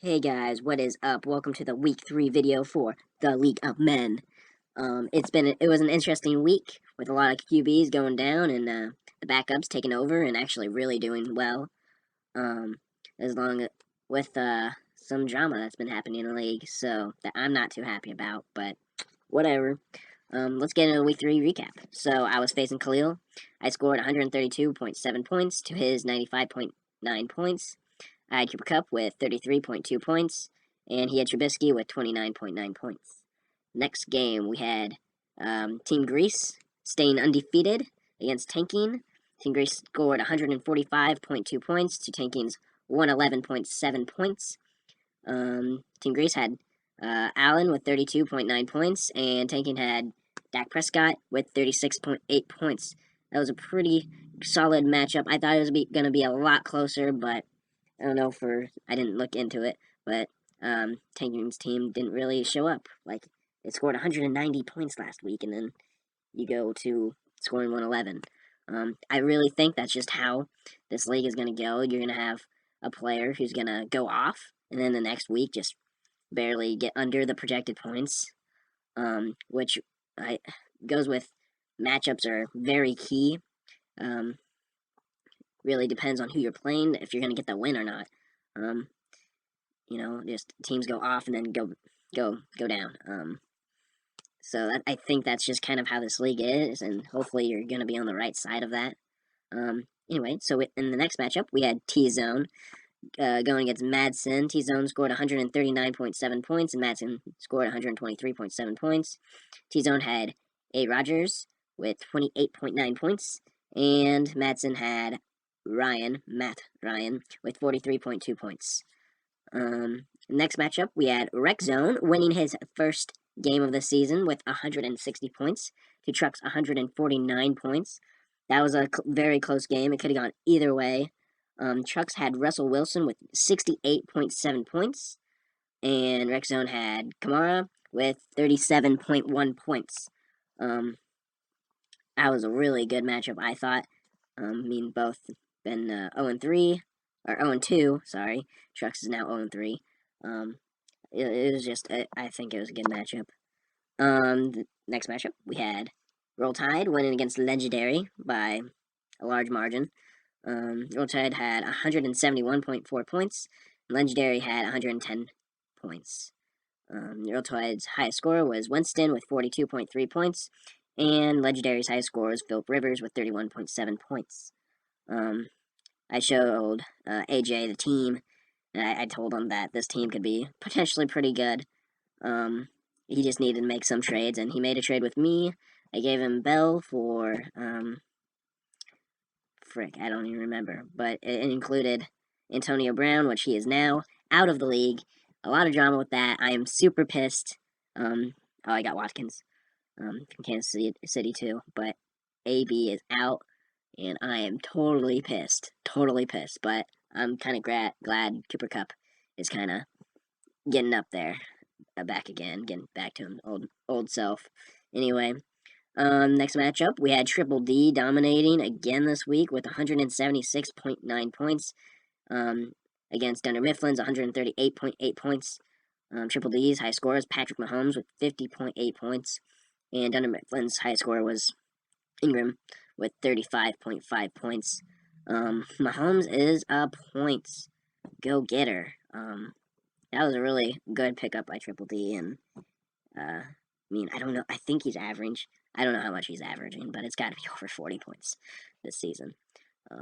Hey guys, what is up? Welcome to the week 3 video for the League of Men. It was an interesting week with a lot of QBs going down and the backups taking over and actually really doing well. Um, as long with some drama that's been happening in the league, so that I'm not too happy about, but whatever. Let's get into the week 3 recap. So I was facing Khalil. I scored 132.7 points to his 95.9 points. I had Cooper Kupp with 33.2 points, and he had Trubisky with 29.9 points. Next game, we had Team Greece staying undefeated against Tanking. Team Greece scored 145.2 points to Tanking's 111.7 points. Team Greece had Allen with 32.9 points, and Tanking had Dak Prescott with 36.8 points. That was a pretty solid matchup. I thought it was going to be a lot closer, but I don't know I didn't look into it, but Tanking's team didn't really show up. Like, it scored 190 points last week, and then you go to scoring 111. I really think that's just how this league is going to go. You're going to have a player who's going to go off, and then the next week just barely get under the projected points, which goes with matchups are very key. Really depends on who you're playing if you're going to get the win or not. Just teams go off and then go down. I think that's just kind of how this league is, and hopefully you're going to be on the right side of that. Anyway, so in the next matchup, we had T-Zone going against Madsen. T-Zone scored 139.7 points, and Madsen scored 123.7 points. T-Zone had A. Rogers with 28.9 points, and Madsen had Matt Ryan, with 43.2 points. Next matchup, we had Rec Zone winning his first game of the season with 160 points to Truck's 149 points. That was a very close game. It could have gone either way. Trucks had Russell Wilson with 68.7 points, and Rec Zone had Kamara with 37.1 points. That was a really good matchup, I thought. Both been 0-3, or 0-2, sorry. Trucks is now 0-3. It was just, I think it was a good matchup. The next matchup, we had Roll Tide winning against Legendary by a large margin. Roll Tide had 171.4 points. Legendary had 110 points. Roll Tide's highest score was Winston with 42.3 points, and Legendary's highest score was Philip Rivers with 31.7 points. I showed AJ the team, and I told him that this team could be potentially pretty good. He just needed to make some trades, and he made a trade with me. I gave him Bell for, I don't even remember, but it included Antonio Brown, which he is now out of the league. A lot of drama with that. I am super pissed. I got Watkins from Kansas City too, but AB is out, and I am totally pissed. Totally pissed, but I'm kind of glad Cooper Kupp is kind of getting up there, back again, getting back to him old self. Anyway, next matchup, we had Triple D dominating again this week with 176.9 points against Dunder Mifflin's 138.8 points. Triple D's high score is Patrick Mahomes with 50.8 points, and Dunder Mifflin's high score was Ingram with 35.5 points. Mahomes is a points go-getter. That was a really good pickup by Triple D, and I don't know. I think he's average. I don't know how much he's averaging, but it's got to be over 40 points this season,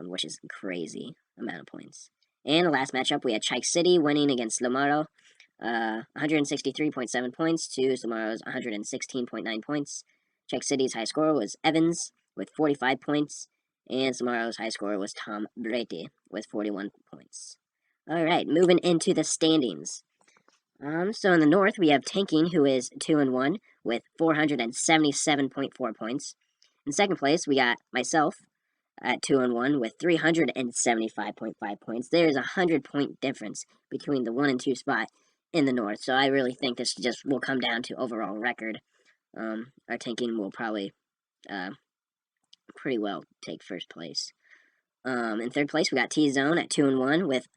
which is a crazy amount of points. And the last matchup, we had Chike City winning against Slomaro, 163.7 points to Slomaro's 116.9 points. Chike City's high score was Evans with 45 points, and Slamaro's high score was Tom Brady with 41 points. All right, moving into the standings. So in the North, we have Tanking, who is 2-1 with 477.4 points. In second place, we got myself at 2-1 with 375.5 points. There's a 100-point difference between the 1 and 2 spot in the North, so I really think this just will come down to overall record. Our Tanking will probably pretty well take first place. In third place, we got T-Zone at 2-1 with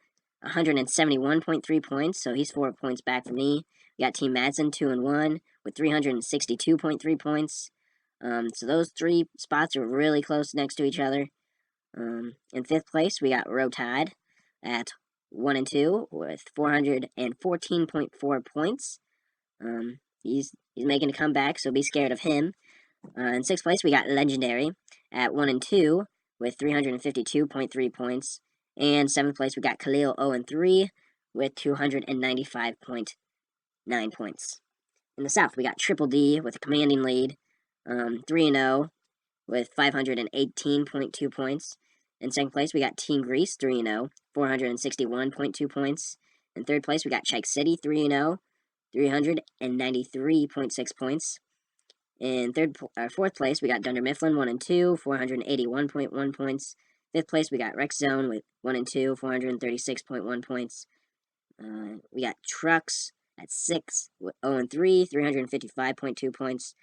171.3 points, so he's 4 points back from me. We got Team Madsen 2-1 with 362.3 points. So those three spots are really close next to each other. In fifth place, we got Rotad at 1-2 with 414.4 points. He's making a comeback, so be scared of him. In sixth place, we got Legendary at 1-2 with 352.3 points. And seventh place, we got Khalil 0-3 with 295.9 points. In the South, we got Triple D with a commanding lead, 3-0 with 518.2 points. In second place, we got Team Greece, 3-0, 461.2 points. In third place, we got Chike City, 3-0, 393.6 points. In fourth place, we got Dunder Mifflin, 1-2, 481.1 points. Fifth place, we got Rex Zone with 1-2, 436.1 points. We got Trucks at 6, 0-3, 355.2 points.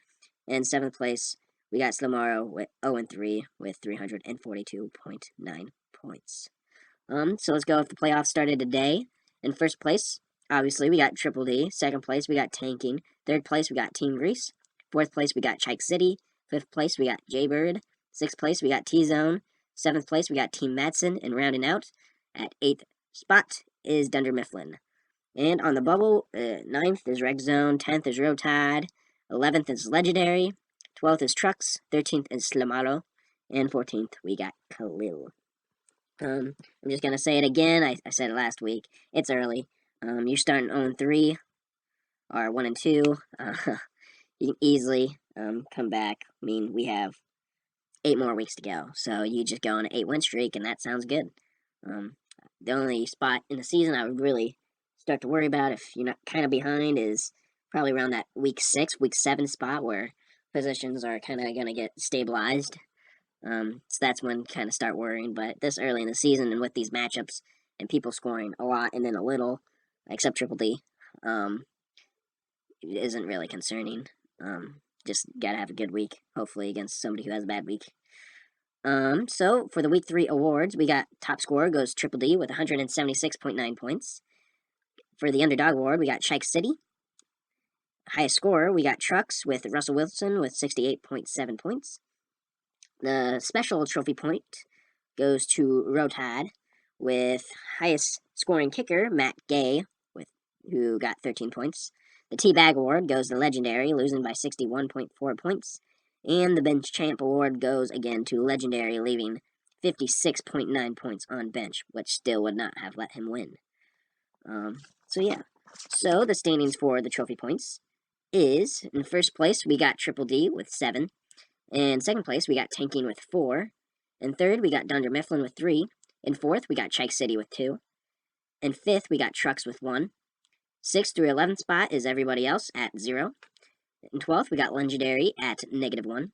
And seventh place, we got Slamaro with 0-3 with 342.9 points. So let's go if the playoffs started today. In first place, obviously, we got Triple D. Second place, we got Tanking. Third place, we got Team Greece. Fourth place, we got Chike City. Fifth place, we got Jaybird. Sixth place, we got T-Zone. Seventh place, we got Team Madsen. And rounding out at 8th spot is Dunder Mifflin. And on the bubble, 9th is Rex Zone. 10th is Rotad. 11th is Legendary. 12th is Trucks. 13th is Slamaro. And 14th, we got Khalil. I'm just going to say it again. I said it last week. It's early. You're starting 0-3 or 1-2. You can easily come back. I mean, we have 8 more weeks to go. So you just go on an 8-win streak, and that sounds good. The only spot in the season I would really start to worry about if you're not kind of behind is probably around that week 6, week 7 spot where positions are kind of going to get stabilized. So that's when kind of start worrying. But this early in the season and with these matchups and people scoring a lot and then a little, except Triple D, it isn't really concerning. Just gotta have a good week, hopefully against somebody who has a bad week. So for the week 3 awards, we got top scorer goes Triple D with 176.9 points. For the underdog award, we got Chike City. Highest scorer, we got Trucks with Russell Wilson with 68.7 points. The special trophy point goes to Rotad with highest scoring kicker, Matt Gay, who got 13 points. The Teabag Award goes to Legendary, losing by 61.4 points. And the Bench Champ Award goes again to Legendary, leaving 56.9 points on bench, which still would not have let him win. So yeah. So the standings for the trophy points is, in first place, we got Triple D with 7. In second place, we got Tanking with 4. In third, we got Dunder Mifflin with 3. In fourth, we got Chike City with 2. In fifth, we got Trucks with 1. 6th through 11th spot is everybody else at 0. In 12th, we got Legendary at -1.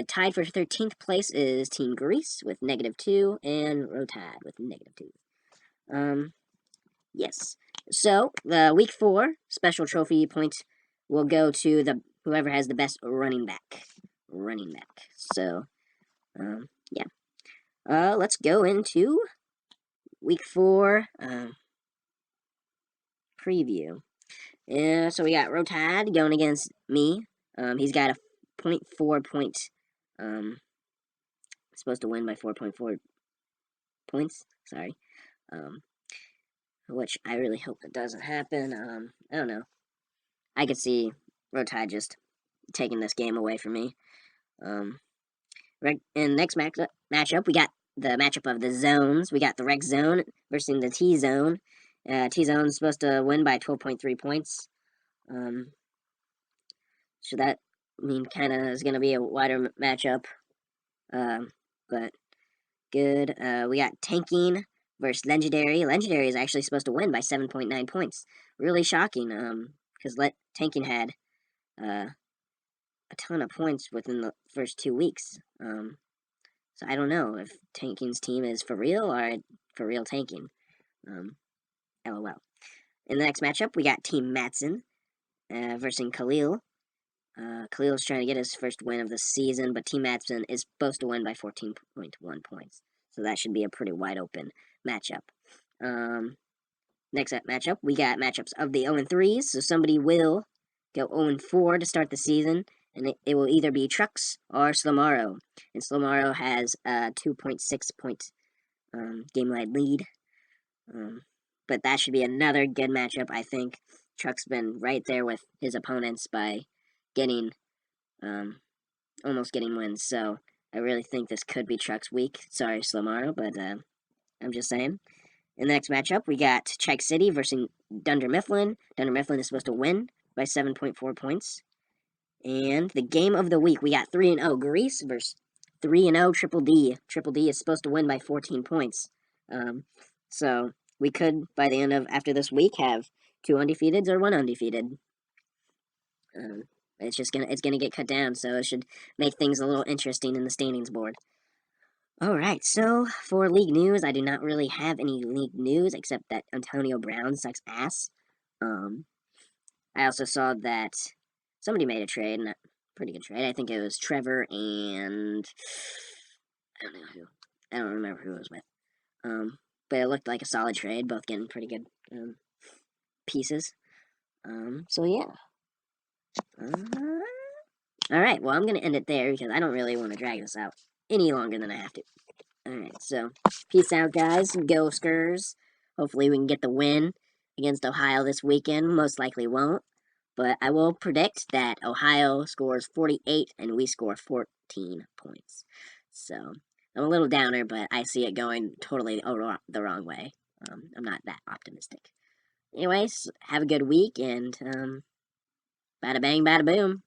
Tied for 13th place is Team Greece with -2 and Rotad with -2. Yes. So the week 4 special trophy points will go to the whoever has the best running back. So, yeah. Let's go into week 4 preview. So we got Rotad going against me. He's got a 0.4 point. Supposed to win by 4.4 points. Sorry. Which I really hope it doesn't happen. I don't know. I could see Rotad just taking this game away from me. In the next matchup, we got the matchup of the zones. We got the Rex Zone versus the T Zone. T Zone is supposed to win by 12.3 points. So that kind of is going to be a wider matchup. But good. We got Tanking versus Legendary. Legendary is actually supposed to win by 7.9 points. Really shocking. Because Tanking had a ton of points within the first 2 weeks. So I don't know if Tanking's team is for real or for real tanking. LOL. In the next matchup, we got Team Madsen versus Khalil. Khalil's trying to get his first win of the season, but Team Madsen is supposed to win by 14.1 points. So that should be a pretty wide open matchup. Next matchup, we got matchups of the 0-3s, so somebody will go 0-4 to start the season, and it will either be Trucks or Slomaro. And Slomaro has a 2.6 point game-wide lead. But that should be another good matchup, I think. Truck's been right there with his opponents by getting, almost getting wins, so I really think this could be Truck's week. Sorry, Slomaro, but I'm just saying. In the next matchup, we got Chike City versus Dunder Mifflin. Dunder Mifflin is supposed to win by 7.4 points. And the game of the week, we got 3-0 Greece versus 3-0 Triple D. Triple D is supposed to win by 14 points. So we could, by the end of after this week, have 2 undefeateds or 1 undefeated. It's gonna get cut down, so it should make things a little interesting in the standings board. Alright, so for league news, I do not really have any league news except that Antonio Brown sucks ass. I also saw that somebody made a trade, and a pretty good trade. I think it was Trevor and I don't know who. I don't remember who it was with. But it looked like a solid trade, both getting pretty good pieces. So yeah. Alright, well, I'm going to end it there because I don't really want to drag this out any longer than I have to. Alright, so peace out, guys. Go Skurs. Hopefully we can get the win against Ohio this weekend. Most likely won't. But I will predict that Ohio scores 48 and we score 14 points. So I'm a little downer, but I see it going totally the wrong way. I'm not that optimistic. Anyways, have a good week, and bada bang, bada boom.